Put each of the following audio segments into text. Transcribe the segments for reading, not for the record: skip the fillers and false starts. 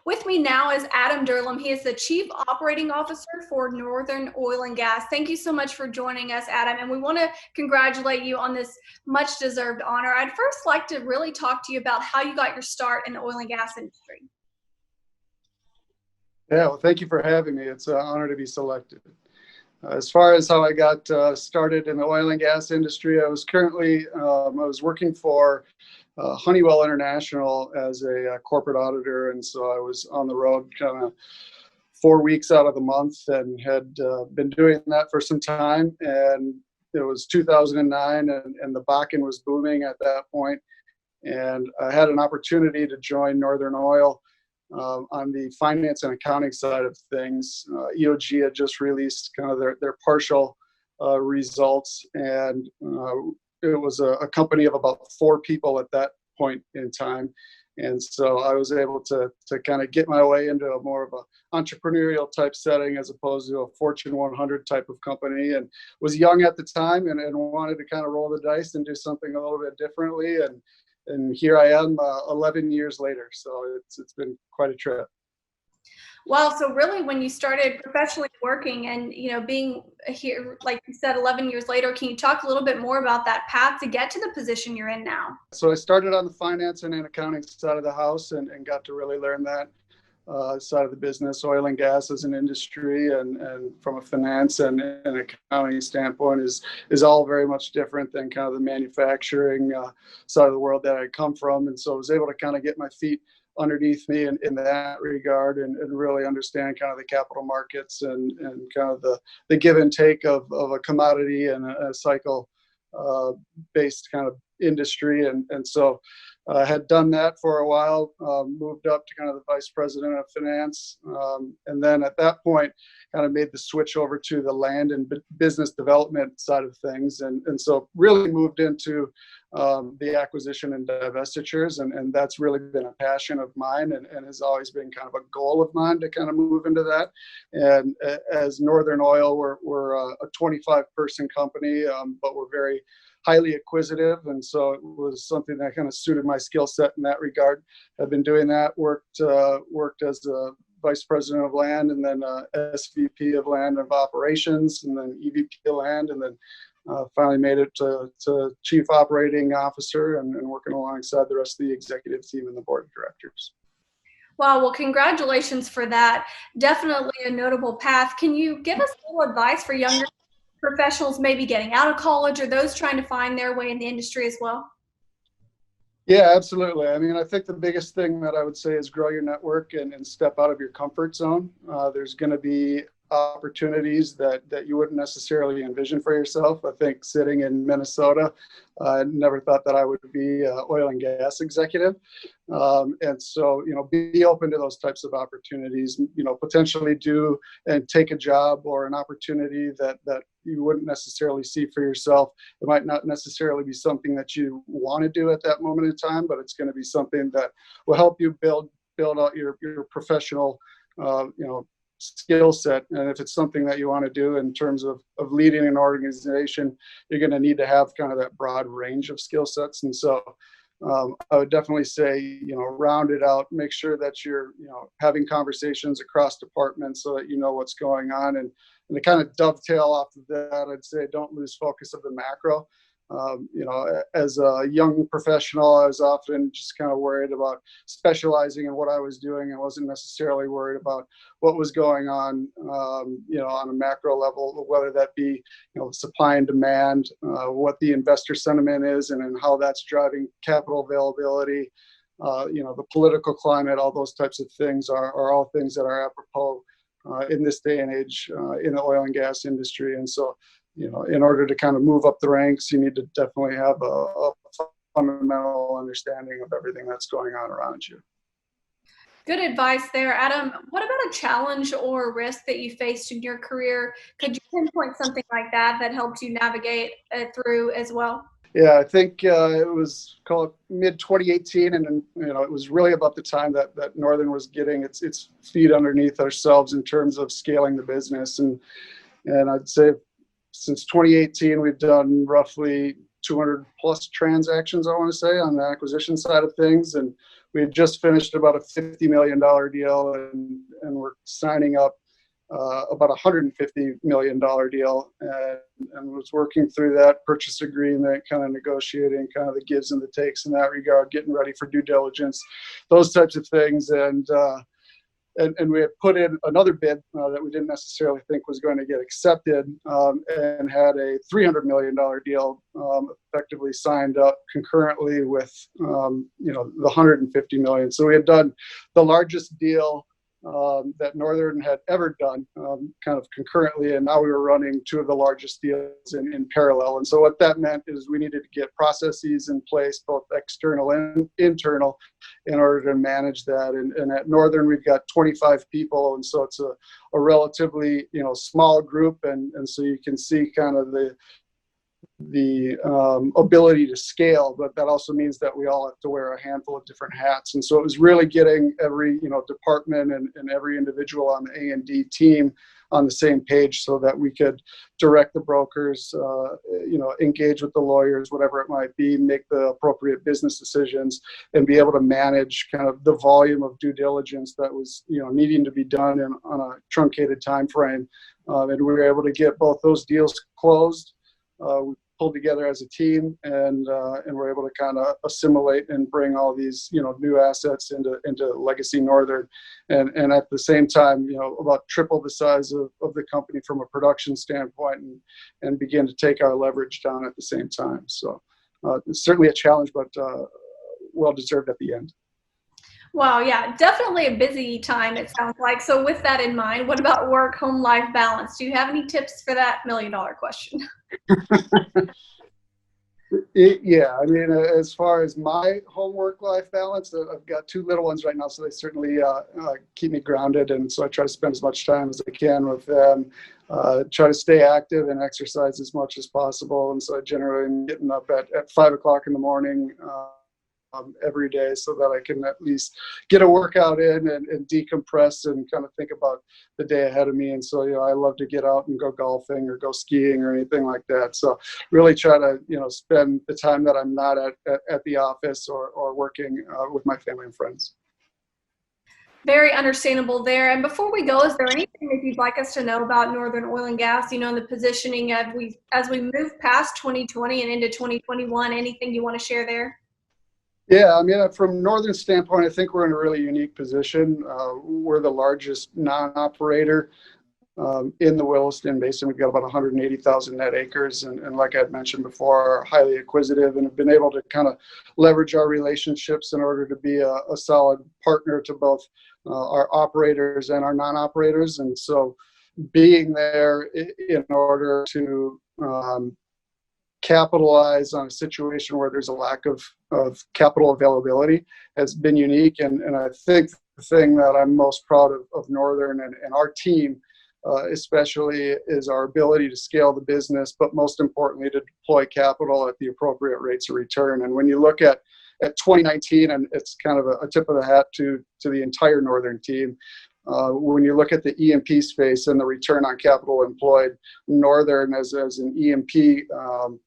With me now is Adam Dirlam. He is the Chief Operating Officer for Northern Oil and Gas. Thank you so much for joining us, Adam, and we want to congratulate you on this much-deserved honor. I'd first like to really talk to you about how you got your start in the oil and gas industry. Yeah, well, thank you for having me. It's an honor to be selected. As far as how I got started in the oil and gas industry, I was working for Honeywell International as a corporate auditor, and so I was on the road kind of 4 weeks out of the month, and had been doing that for some time. And it was 2009, and the Bakken was booming at that point, and I had an opportunity to join Northern Oil on the finance and accounting side of things. EOG had just released kind of their partial results, and it was a company of about 4 people at that point in time. And so I was able to kind of get my way into a more of a entrepreneurial type setting as opposed to a Fortune 100 type of company, and was young at the time and wanted to kind of roll the dice and do something a little bit differently. And here I am 11 years later. So it's been quite a trip. Wow. So really, when you started professionally working and, being here, like you said, 11 years later, can you talk a little bit more about that path to get to the position you're in now? So I started on the finance and accounting side of the house, and got to really learn that side of the business. Oil and gas as an industry, and from a finance and accounting standpoint is all very much different than kind of the manufacturing side of the world that I come from. And so I was able to kind of get my feet underneath me in that regard, and really understand kind of the capital markets and kind of the give and take of a commodity and a cycle based kind of industry. And so I had done that for a while, moved up to kind of the vice president of finance. And then at that point, kind of made the switch over to the land and business development side of things. And so really moved into the acquisition and divestitures. And that's really been a passion of mine, and has always been kind of a goal of mine to kind of move into that. And as Northern Oil, we're a 25-person company, but we're very highly acquisitive, and so it was something that kind of suited my skill set in that regard. I've been doing that, worked as a vice president of land, and then SVP of land of operations, and then EVP of land, and then finally made it to chief operating officer, and working alongside the rest of the executive team and the board of directors. Wow, well, congratulations for that. Definitely a notable path. Can you give us a little advice for younger professionals maybe getting out of college, or those trying to find their way in the industry as well? Yeah, absolutely. I mean, I think the biggest thing that I would say is grow your network and step out of your comfort zone. There's going to be opportunities that you wouldn't necessarily envision for yourself. I think sitting in Minnesota, I never thought that I would be an oil and gas executive. And so, be open to those types of opportunities, potentially do and take a job or an opportunity that you wouldn't necessarily see for yourself. It might not necessarily be something that you want to do at that moment in time, but it's going to be something that will help you build out your professional, skill set. And if it's something that you want to do in terms of leading an organization, you're going to need to have kind of that broad range of skill sets. And so I would definitely say, round it out, make sure that you're, having conversations across departments so that you know what's going on. And to kind of dovetail off of that, I'd say don't lose focus of the macro. As a young professional, I was often just kind of worried about specializing in what I was doing, and wasn't necessarily worried about what was going on, on a macro level, whether that be, supply and demand, what the investor sentiment is, and how that's driving capital availability, the political climate. All those types of things are all things that are apropos in this day and age in the oil and gas industry. And so, in order to kind of move up the ranks, you need to definitely have a fundamental understanding of everything that's going on around you. Good advice there, Adam. What about a challenge or a risk that you faced in your career? Could you pinpoint something like that helped you navigate through as well? Yeah, I think it was called mid-2018, and it was really about the time that Northern was getting its feet underneath ourselves in terms of scaling the business, and I'd say since 2018, we've done roughly 200 plus transactions, I want to say, on the acquisition side of things. And we had just finished about a $50 million deal, and we're signing up about a $150 million deal, and was working through that purchase agreement, kind of negotiating kind of the gives and the takes in that regard, getting ready for due diligence, those types of things. And we had put in another bid that we didn't necessarily think was going to get accepted, and had a $300 million deal effectively signed up concurrently with the $150 million. So we had done the largest deal that Northern had ever done, kind of concurrently, and now we were running two of the largest deals in parallel. And so what that meant is we needed to get processes in place, both external and internal, in order to manage that. And at Northern, we've got 25 people, and so it's a relatively small group, and so you can see kind of the ability to scale, but that also means that we all have to wear a handful of different hats. And so it was really getting every department and every individual on the A&D team on the same page, so that we could direct the brokers, engage with the lawyers, whatever it might be, make the appropriate business decisions, and be able to manage kind of the volume of due diligence that was needing to be done on a truncated time frame. And we were able to get both those deals closed. We pulled together as a team, and we're able to kind of assimilate and bring all these new assets into Legacy Northern, and at the same time about triple the size of the company from a production standpoint, and begin to take our leverage down at the same time. So it's certainly a challenge, but well deserved at the end. Wow, yeah, definitely a busy time, it sounds like. So with that in mind, what about work-home life balance? Do you have any tips for that million-dollar question? Yeah, I mean, as far as my home work-life balance, I've got two little ones right now, so they certainly keep me grounded, and so I try to spend as much time as I can with them. Try to stay active and exercise as much as possible, and so I generally am getting up at 5 o'clock in the morning every day, so that I can at least get a workout in and decompress and kind of think about the day ahead of me. And so, I love to get out and go golfing or go skiing or anything like that. So really try to, spend the time that I'm not at the office or working with my family and friends. Very understandable there. And before we go, is there anything that you'd like us to know about Northern Oil and Gas, in the positioning as we move past 2020 and into 2021, anything you want to share there? Yeah, I mean, from Northern's standpoint, I think we're in a really unique position. We're the largest non-operator in the Williston Basin. We've got about 180,000 net acres, and like I had mentioned before, are highly acquisitive and have been able to kind of leverage our relationships in order to be a solid partner to both our operators and our non-operators. And so being there in order to capitalize on a situation where there's a lack of capital availability has been unique. And I think the thing that I'm most proud of Northern and our team especially is our ability to scale the business, but most importantly to deploy capital at the appropriate rates of return. And when you look at 2019, and it's kind of a tip of the hat to the entire Northern team, when you look at the E&P space and the return on capital employed, Northern as an E&P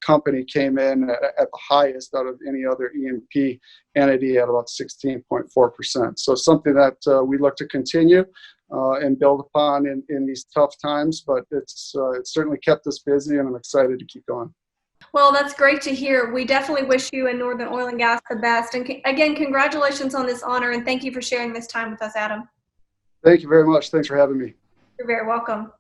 company came in at the highest out of any other E&P entity at about 16.4%. So something that we look to continue and build upon in these tough times, but it's certainly kept us busy, and I'm excited to keep going. Well, that's great to hear. We definitely wish you and Northern Oil and Gas the best. And again, congratulations on this honor, and thank you for sharing this time with us, Adam. Thank you very much. Thanks for having me. You're very welcome.